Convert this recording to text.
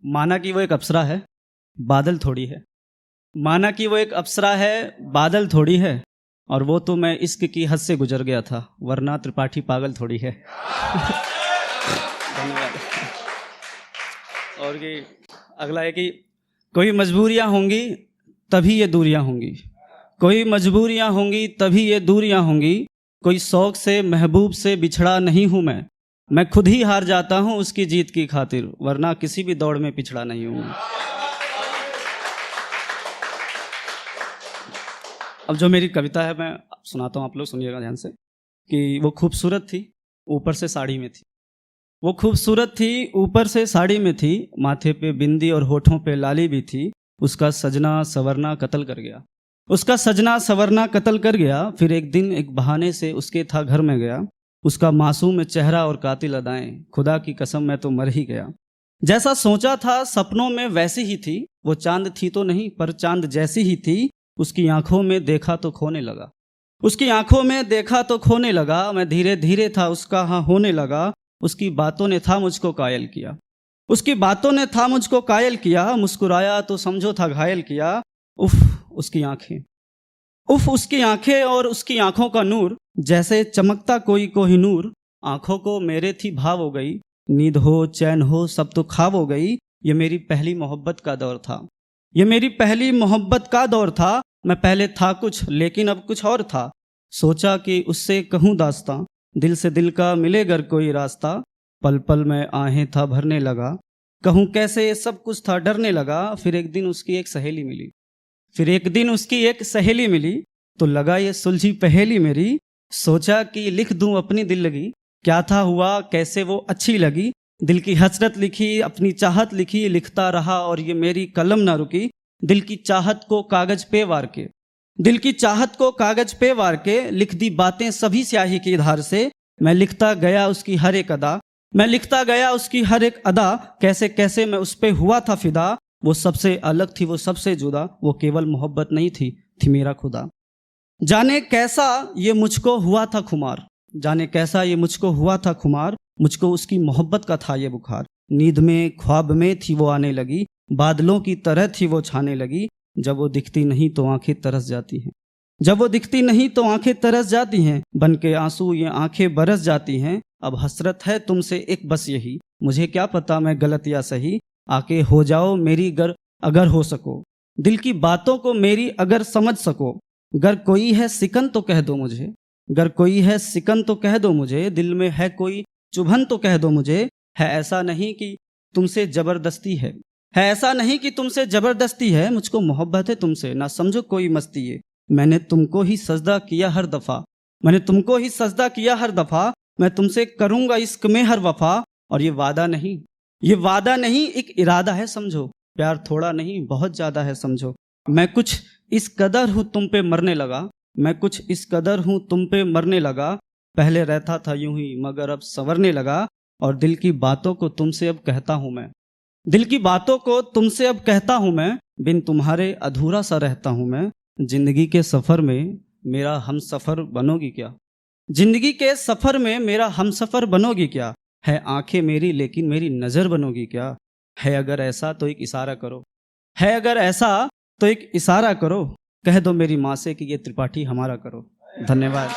माना कि वो एक अप्सरा है, बादल थोड़ी है। माना कि वो एक अप्सरा है, बादल थोड़ी है। और वो तो मैं इश्क की हद से गुजर गया था, वरना त्रिपाठी पागल थोड़ी है। धन्यवाद। और कि अगला है कि कोई मजबूरियां होंगी तभी ये दूरियां होंगी, कोई मजबूरियां होंगी तभी ये दूरियां होंगी। कोई शौक से महबूब से बिछड़ा नहीं हूं मैं खुद ही हार जाता हूं उसकी जीत की खातिर, वरना किसी भी दौड़ में पिछड़ा नहीं हूं मैं। अब जो मेरी कविता है मैं सुनाता हूं, आप लोग सुनिएगा ध्यान से। कि वो खूबसूरत थी, ऊपर से साड़ी में थी। वो खूबसूरत थी, ऊपर से साड़ी में थी। माथे पे बिंदी और होठों पे लाली भी थी। उसका सजना सवरना कत्ल कर गया, उसका सजना सवरना कत्ल कर गया। फिर एक दिन एक बहाने से उसके था घर में गया। उसका मासूम चेहरा और कातिल अदाएं, खुदा की कसम मैं तो मर ही गया। जैसा सोचा था सपनों में वैसी ही थी। वो चांद थी तो नहीं पर चांद जैसी ही थी। उसकी आंखों में देखा तो खोने लगा, उसकी आंखों में देखा तो खोने लगा। मैं धीरे धीरे था उसका हाँ होने लगा। उसकी बातों ने था मुझको कायल किया, उसकी बातों ने था मुझको कायल किया। मुस्कुराया तो समझो था घायल किया। उफ उसकी आंखें, उफ उसकी आंखें और उसकी आंखों का नूर, जैसे चमकता कोई कोहिनूर। आंखों को मेरे थी भाव हो गई, नींद हो चैन हो सब तो खाब हो गई। ये मेरी पहली मोहब्बत का दौर था, ये मेरी पहली मोहब्बत का दौर था। मैं पहले था कुछ लेकिन अब कुछ और था। सोचा कि उससे कहूँ दास्तां, दिल से दिल का मिले गर कोई रास्ता। पल पल में आहें था भरने लगा, कहूँ कैसे सब कुछ था डरने लगा। फिर एक दिन उसकी एक सहेली मिली, फिर एक दिन उसकी एक सहेली मिली। तो लगा ये सुलझी पहेली मेरी। सोचा कि लिख दूं अपनी दिल लगी, क्या था हुआ कैसे वो अच्छी लगी। दिल की हसरत लिखी अपनी चाहत लिखी, लिखता रहा और ये मेरी कलम ना रुकी। दिल की चाहत को कागज पे वार के, दिल की चाहत को कागज पे वार के, लिख दी बातें सभी स्याही की धार से। मैं लिखता गया उसकी हर एक अदा, मैं लिखता गया उसकी हर एक अदा। कैसे कैसे मैं उस पे हुआ था फिदा। वो सबसे अलग थी वो सबसे जुदा, वो केवल मोहब्बत नहीं थी मेरा खुदा। जाने कैसा ये मुझको हुआ था खुमार, जाने कैसा ये मुझको हुआ था खुमार। मुझको उसकी मोहब्बत का था ये बुखार। नींद में ख्वाब में थी वो आने लगी, बादलों की तरह थी वो छाने लगी। जब वो दिखती नहीं तो आंखें तरस जाती हैं, जब वो दिखती नहीं तो आंखें तरस जाती हैं। बन के आंसू ये आंखें बरस जाती हैं। अब हसरत है तुमसे एक बस यही, मुझे क्या पता मैं गलत या सही। आके हो जाओ मेरी गर अगर हो सको, दिल की बातों को मेरी अगर समझ सको। गर कोई है सिकन तो कह दो मुझे, गर कोई है सिकन तो कह दो मुझे। दिल में है कोई चुभन तो कह दो मुझे। है ऐसा नहीं कि तुमसे जबरदस्ती है ऐसा नहीं कि तुमसे जबरदस्ती है। मुझको मोहब्बत है तुमसे ना समझो कोई मस्ती है। मैंने तुमको ही सजदा किया हर दफा, मैंने तुमको ही सजदा किया हर दफा। मैं तुमसे करूंगा इश्क में हर वफा। और ये वादा नहीं, ये वादा नहीं एक इरादा है समझो। प्यार थोड़ा नहीं बहुत ज्यादा है समझो। मैं कुछ इस कदर हूं तुम पे मरने लगा, मैं कुछ इस कदर हूं तुम पे मरने लगा। पहले रहता था यूं ही मगर अब संवरने लगा। और दिल की बातों को तुमसे अब कहता हूं मैं, दिल की बातों को तुमसे अब कहता हूं मैं। बिन तुम्हारे अधूरा सा रहता हूं मैं। जिंदगी के सफर में मेरा हम सफर बनोगी क्या, जिंदगी के सफर में मेरा हम सफर बनोगी क्या। है आंखें मेरी लेकिन मेरी नजर बनोगी क्या। है अगर ऐसा तो एक इशारा करो, है अगर ऐसा तो एक इशारा करो। कह दो मेरी माँ से कि ये त्रिपाठी हमारा करो। धन्यवाद।